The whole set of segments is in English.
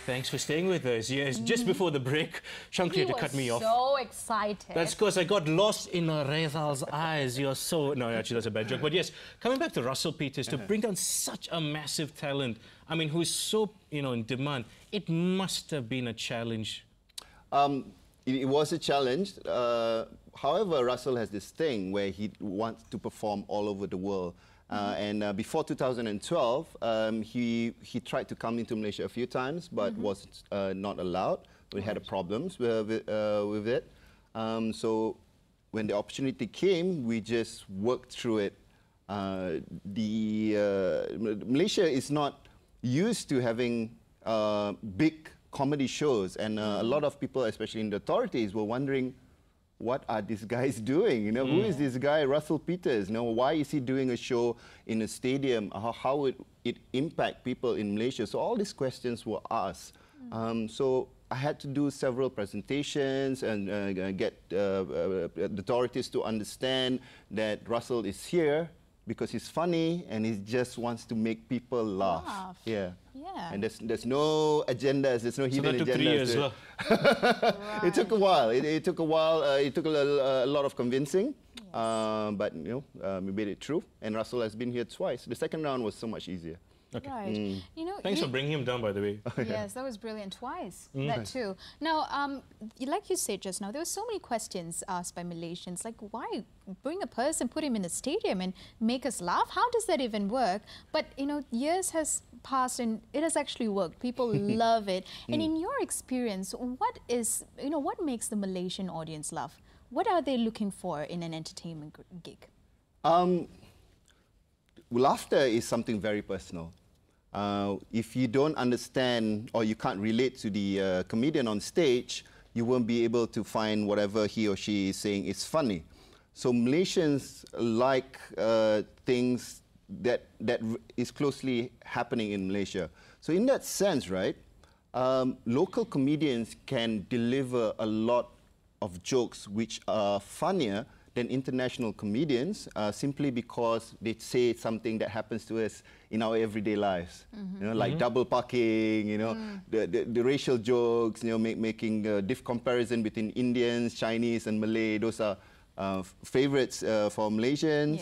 Thanks for staying with us. Yes, just before the break, Shankar had to cut me off. So excited. That's because I got lost in Rezal's eyes. You're so... No, actually, that's a bad joke. But yes, coming back to Russell Peters, to bring down such a massive talent, I mean, who is so, in demand, it must have been a challenge. It was a challenge. However, Russell has this thing where he wants to perform all over the world. And before 2012, he tried to come into Malaysia a few times, but was not allowed. We had problems with it. So when the opportunity came, we just worked through it. Malaysia is not used to having big comedy shows, and a lot of people, especially in the authorities, were wondering, what are these guys doing? Who is this guy, Russell Peters? Why is he doing a show in a stadium? How would it impact people in Malaysia? So all these questions were asked. So I had to do several presentations and get the authorities to understand that Russell is here because he's funny and he just wants to make people laugh. Yeah. And there's no agendas, there's no hidden agendas. So that took 3 years. Right. It took a while. It took a while. It took a lot of convincing, but we made it through. And Russell has been here twice. The second round was so much easier. Okay. Right. Thanks for bringing him down, by the way. Yes, that was brilliant. Twice. That too. Now, like you said just now, there were so many questions asked by Malaysians, like, why bring a person, put him in a stadium and make us laugh? How does that even work? But, years has passed and it has actually worked. People love it. And in your experience, what makes the Malaysian audience laugh? What are they looking for in an entertainment gig? Laughter is something very personal. If you don't understand or you can't relate to the comedian on stage, you won't be able to find whatever he or she is saying is funny. So Malaysians like things that is closely happening in Malaysia. So in that sense, right, local comedians can deliver a lot of jokes which are funnier than international comedians, simply because they say something that happens to us in our everyday lives. Like double parking, the racial jokes, making diff comparison between Indians, Chinese and Malay. Those are favorites for Malaysians.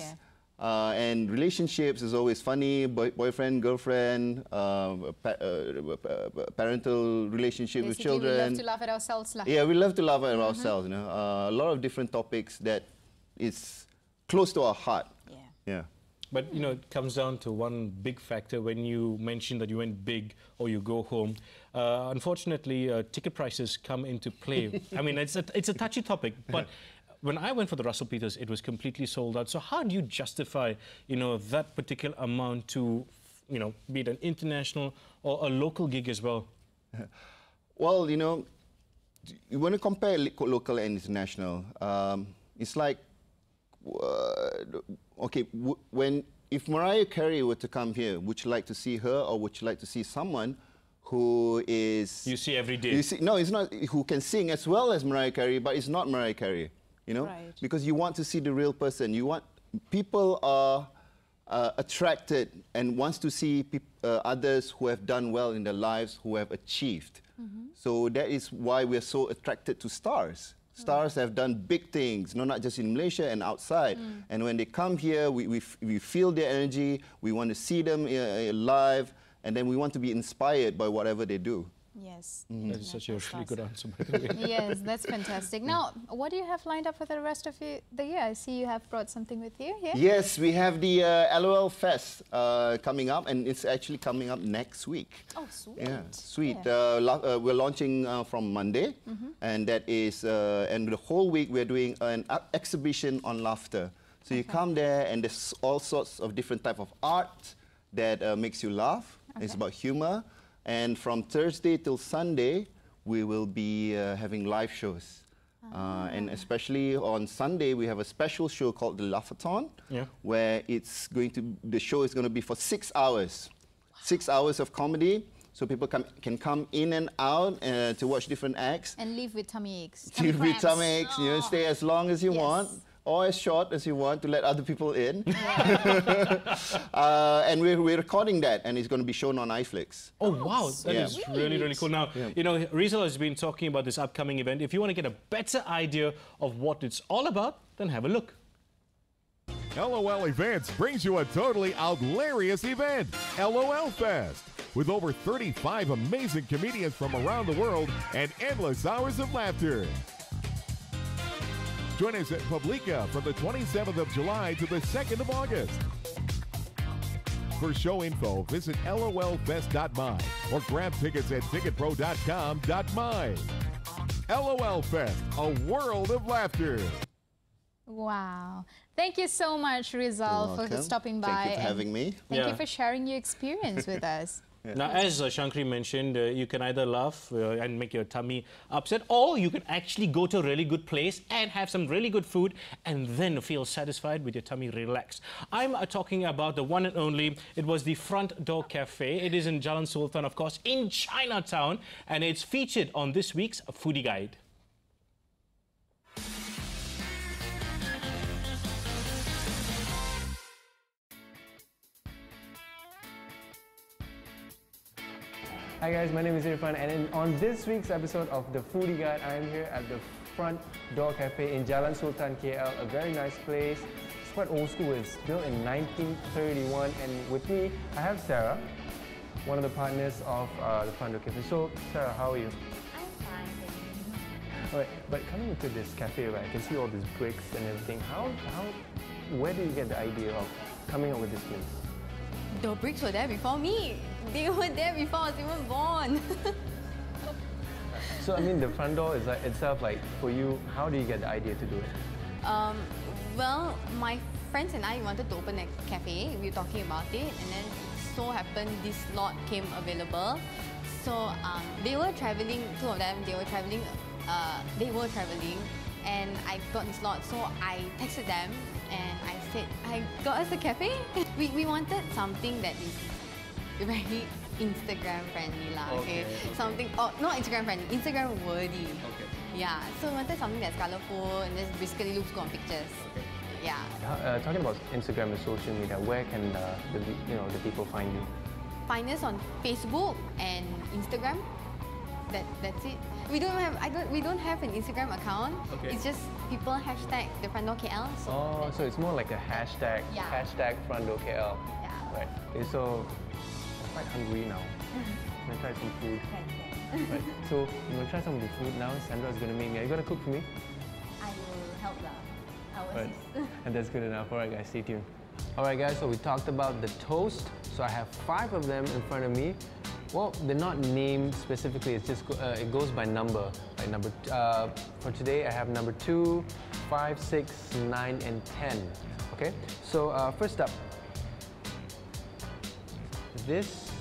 And relationships is always funny, boyfriend, girlfriend, parental relationship with children. We love to laugh at ourselves. Yeah, we love to laugh at ourselves. A lot of different topics that is close to our heart. Yeah. But, it comes down to one big factor when you mention that you went big or you go home. Unfortunately, ticket prices come into play. I mean, it's a touchy topic, but when I went for the Russell Peters, it was completely sold out. So how do you justify, that particular amount to, be it an international or a local gig as well? Well, you want to compare local and international. It's like, okay, if Mariah Carey were to come here, would you like to see her or would you like to see someone who is... You see every day. No, it's not who can sing as well as Mariah Carey, but it's not Mariah Carey, Right. Because you want to see the real person. People are attracted and wants to see others who have done well in their lives, who have achieved. So that is why we're so attracted to stars. Stars have done big things, not just in Malaysia and outside. And when they come here, we feel their energy, we want to see them live, and then we want to be inspired by whatever they do. Yes. That is such a really good answer, by the way. Yes, that's fantastic. Now, what do you have lined up for the rest of the year? I see you have brought something with you here. Yes, we have the LOL Fest coming up, and it's actually coming up next week. Oh, sweet. Yeah, sweet. Yeah. We're launching from Monday, and that is, and the whole week we're doing an exhibition on laughter. So you come there, and there's all sorts of different type of art that makes you laugh. It's about humor. And from Thursday till Sunday, we will be having live shows. And especially on Sunday, we have a special show called the Laughathon, where the show is going to be for 6 hours. 6 hours of comedy. So people can come in and out to watch different acts. And leave with tummy aches. Leave with tummy aches, stay as long as you want. or as short as you want to let other people in. And we're recording that, and it's going to be shown on iFlix. Oh, wow. That is really, really cool. Now, you know, Rizal has been talking about this upcoming event. If you want to get a better idea of what it's all about, then have a look. LOL Events brings you a totally outlarious event, LOL Fest, with over 35 amazing comedians from around the world and endless hours of laughter. Join us at Publica from the 27th of July to the 2nd of August. For show info, visit lolfest.my or grab tickets at ticketpro.com.my. LOL Fest, a world of laughter. Wow. Thank you so much, Rizal, for stopping by. Thank you for having me. Thank you for sharing your experience with us. Now, as Shankri mentioned, you can either laugh and make your tummy upset, or you can actually go to a really good place and have some really good food and then feel satisfied with your tummy relaxed. I'm talking about the one and only, it was the Front Door Cafe. It is in Jalan Sultan, of course, in Chinatown, and it's featured on this week's Foodie Guide. Hi guys, my name is Irfan, and on this week's episode of the Foodie Guide, I am here at the Front Door Cafe in Jalan Sultan, KL, a very nice place. It's quite old school. It's built in 1931, and with me, I have Sarah, one of the partners of the Front Door Cafe. So, Sarah, how are you? I'm fine, thank you. Alright, but coming into this cafe, right, I can see all these bricks and everything. Where did you get the idea of coming up with this place? The bricks were there before me. They were there before I was even born. So, I mean, the front door is itself, like, for you, how do you get the idea to do it? Well, my friends and I wanted to open a cafe. We were talking about it, and then so happened this lot came available. So they were traveling, two of them, they were traveling, and I got this lot. So I texted them and I said, I got us a cafe. We wanted something that is very Instagram friendly lah. Okay. Something, not Instagram friendly, Instagram worthy. Okay. Yeah. So we wanted something that's colorful and just basically looks good on pictures. Okay. Yeah. Talking about Instagram and social media, where can the people find you? Find us on Facebook and Instagram. That's it. We don't have an Instagram account. Okay. It's just people hashtag the Front Door KL. So it's more like a hashtag. Yeah. Hashtag Front Door KL. Yeah. Right. Okay, so I'm quite hungry now. I'm gonna try some food. Right. So I'm gonna try some of the food now. Sandra's gonna make me. Are you gonna cook for me? I will help lah. I will assist. And that's good enough. Alright guys, stay tuned. Alright guys, so we talked about the toast. So I have 5 of them in front of me. Well, they're not named specifically, it's just it goes by number. Like for today, I have number 2, 5, 6, 9, and 10. Okay, so first up, this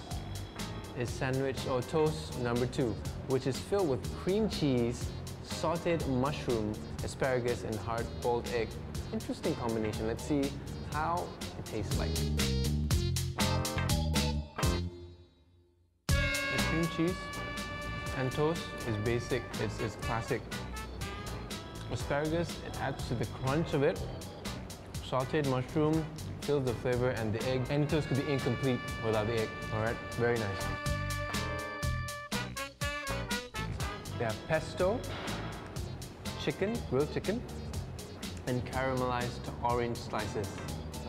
is sandwich or toast number 2, which is filled with cream cheese, sauteed mushroom, asparagus, and hard-boiled egg. Interesting combination. Let's see how it tastes like. Cream cheese and toast is basic, it's classic. Asparagus, it adds to the crunch of it. Sauteed mushroom fills the flavor, and the egg. Any toast could be incomplete without the egg. Alright, very nice. They have pesto, chicken, grilled chicken, and caramelized orange slices.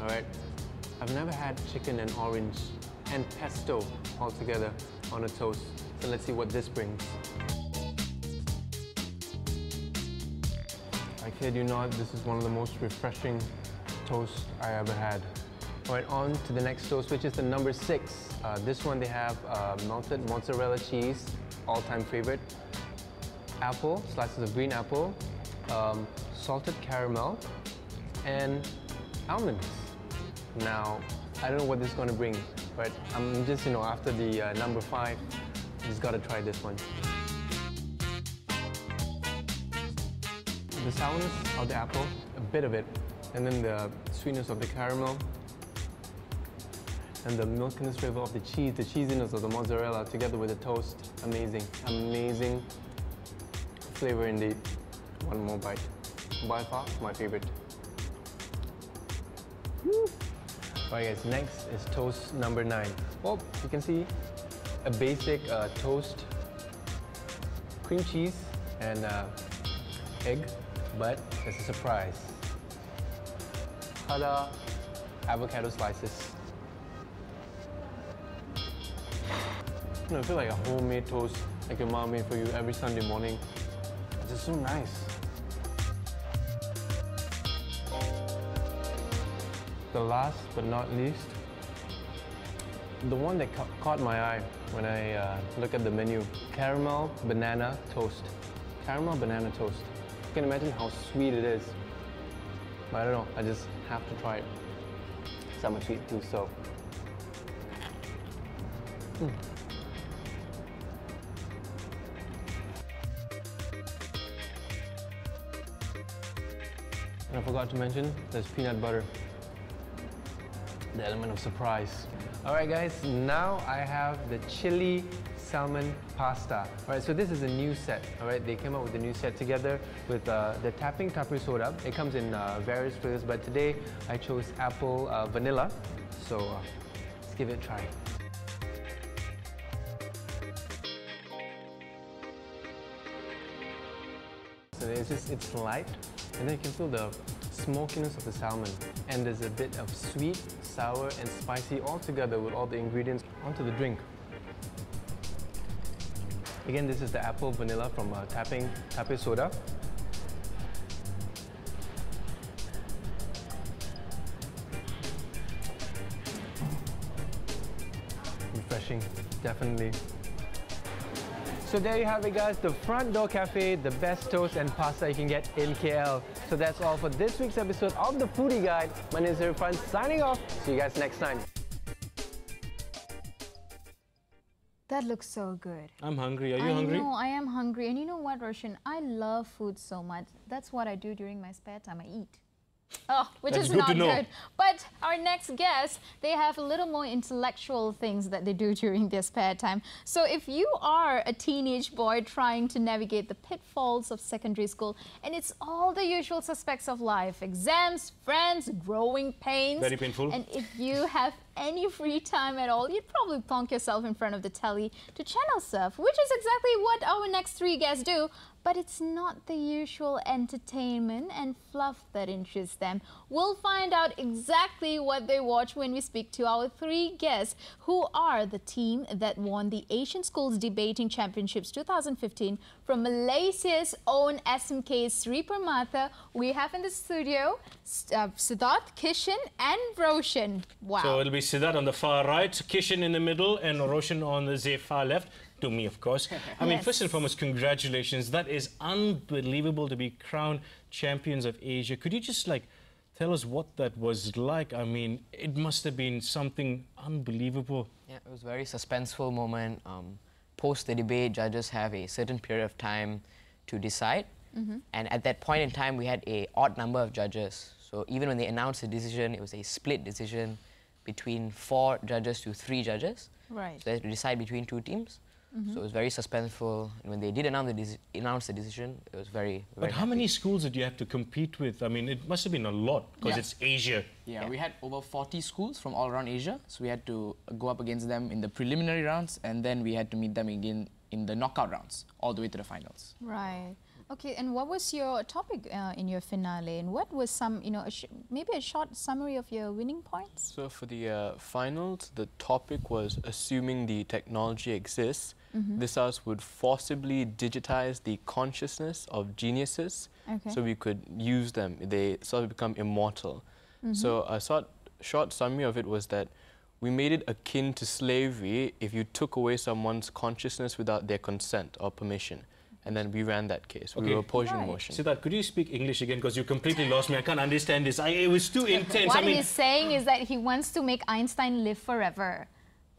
Alright, I've never had chicken and orange and pesto all together on a toast. So let's see what this brings. I kid you not, this is one of the most refreshing toasts I ever had. Alright, on to the next toast, which is the number 6. This one they have melted mozzarella cheese, all-time favorite. Apple, slices of green apple, salted caramel, and almonds. Now, I don't know what this is going to bring, but I'm just, after the number 5, just got to try this one. The sourness of the apple, a bit of it, and then the sweetness of the caramel, and the milkiness flavor of the cheese, the cheesiness of the mozzarella together with the toast. Amazing, amazing flavor indeed. One more bite. By far, my favorite. Alright guys, next is toast number 9. Well, you can see a basic toast, cream cheese and egg, but there's a surprise. Ta-da! Avocado slices. You know, I feel like a homemade toast, like your mom made for you every Sunday morning. It's just so nice. The last but not least, the one that caught my eye when I look at the menu, caramel banana toast. Caramel banana toast. You can imagine how sweet it is. But I don't know, I just have to try it. So I'm a sweet tooth, so. And I forgot to mention, there's peanut butter. The element of surprise. All right guys, now I have the chili salmon pasta. All right, so this is a new set. All right, they came out with a new set together with the tapping tapri soda. It comes in various flavors, but today I chose apple vanilla. So let's give it a try. So it's light, and then you can feel the smokiness of the salmon. And there's a bit of sweet, sour, and spicy all together with all the ingredients onto the drink. Again, this is the apple vanilla from tapri soda. Refreshing, definitely. So there you have it guys, the Front Door Cafe, the best toast and pasta you can get in KL. So that's all for this week's episode of The Foodie Guide. My name is Irfan, signing off. See you guys next time. That looks so good. I'm hungry. Are you hungry? I know, I am hungry. And you know what, Roshan? I love food so much. That's what I do during my spare time. I eat. Oh, which That's is good not to know. good. But our next guest, they have a little more intellectual things that they do during their spare time. So if you are a teenage boy trying to navigate the pitfalls of secondary school, and it's all the usual suspects of life, exams, friends, growing pains. Very painful. And if you have any free time at all, you'd probably plonk yourself in front of the telly to channel surf, which is exactly what our next 3 guests do. But it's not the usual entertainment and fluff that interests them. We'll find out exactly what they watch when we speak to our 3 guests, who are the team that won the Asian Schools Debating Championships 2015 from Malaysia's own SMK Sri Permata. We have in the studio Siddharth, Kishen and Roshan. Wow. So it'll be Siddharth on the far right, Kishen in the middle, and Roshan on the far left. To me, of course. I mean, first and foremost, congratulations. That is unbelievable to be crowned champions of Asia. Could you just tell us what that was like? I mean, it must have been something unbelievable. Yeah, it was a very suspenseful moment. Post the debate, judges have a certain period of time to decide. And at that point in time, we had an odd number of judges. So even when they announced the decision, it was a split decision between 4 judges to 3 judges. Right. So they had to decide between 2 teams. So it was very suspenseful. And when they did announce the decision, it was very But how many schools did you have to compete with? I mean, it must have been a lot because it's Asia. Yeah, we had over 40 schools from all around Asia. So we had to go up against them in the preliminary rounds, and then we had to meet them again in the knockout rounds, all the way to the finals. Right. Okay, and what was your topic in your finale? And what was some, maybe a short summary of your winning points? So for the finals, the topic was assuming the technology exists. This house would forcibly digitize the consciousness of geniuses so we could use them. They sort of become immortal. So a short summary of it was that we made it akin to slavery if you took away someone's consciousness without their consent or permission. And then we ran that case. We were opposing motion. Siddharth, could you speak English again? Because you completely lost me. I can't understand this. It was too intense. What he's saying is that he wants to make Einstein live forever.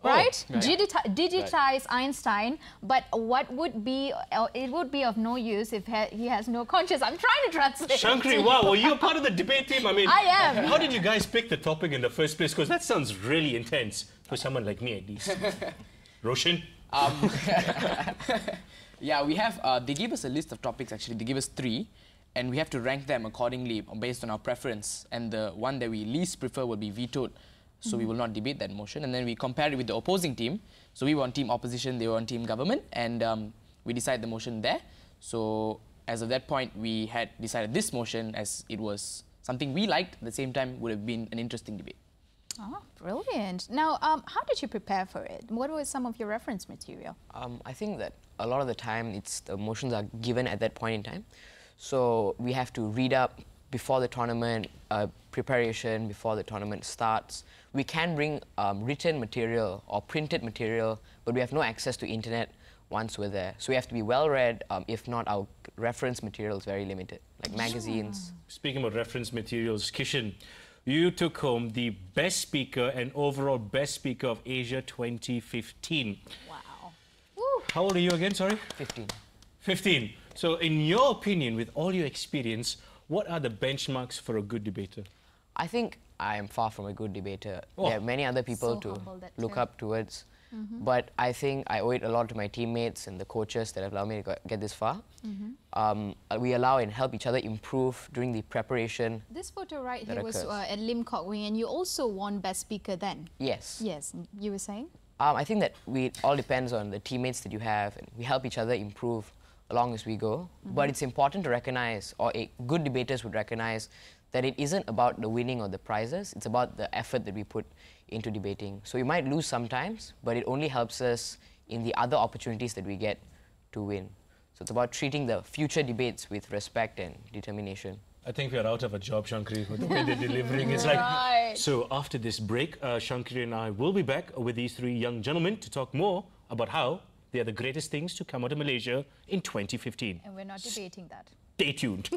Right? Digitize Einstein, but what would be, it would be of no use if he has no conscience. I'm trying to translate. Shankri, wow, were you a part of the debate team? I mean, I am. How did you guys pick the topic in the first place? Because that sounds really intense for someone like me, at least. Roshan? Yeah, we have, they gave us a list of topics actually. They gave us 3, and we have to rank them accordingly based on our preference. And the one that we least prefer will be vetoed. so we will not debate that motion. And then we compare it with the opposing team. So we were on team opposition, they were on team government, and we decided the motion there. So as of that point, we had decided this motion as it was something we liked, at the same time would have been an interesting debate. Oh, brilliant. Now, how did you prepare for it? What was some of your reference material? I think that a lot of the time, the motions are given at that point in time. So we have to read up before the tournament, preparation before the tournament starts. We can bring written material or printed material, but we have no access to internet once we're there. So we have to be well-read. If not, our reference material is very limited, like magazines. Speaking about reference materials, Kishen, you took home the Best Speaker and overall Best Speaker of Asia 2015. Wow. Woo. How old are you again, sorry? 15. 15. So in your opinion, with all your experience, what are the benchmarks for a good debater? I think I am far from a good debater. Oh. There are many other people So to humble, that look too. up towards. But I think I owe it a lot to my teammates and the coaches that have allowed me to get this far. We allow and help each other improve during the preparation. This photo right that here was occurs. at Lim Kok Wing, and you also won Best Speaker then. Yes. Yes, you were saying? I think that it all depends on the teammates that you have, and we help each other improve along as we go. But it's important to recognize, or good debaters would recognize, that it isn't about the winning or the prizes, it's about the effort that we put into debating. So we might lose sometimes, but it only helps us in the other opportunities that we get to win. So it's about treating the future debates with respect and determination. I think we are out of a job, Shankari, with the way they're delivering. It's like, so after this break, Shankari and I will be back with these three young gentlemen to talk more about how they are the greatest things to come out of Malaysia in 2015. And we're not debating that. Stay tuned.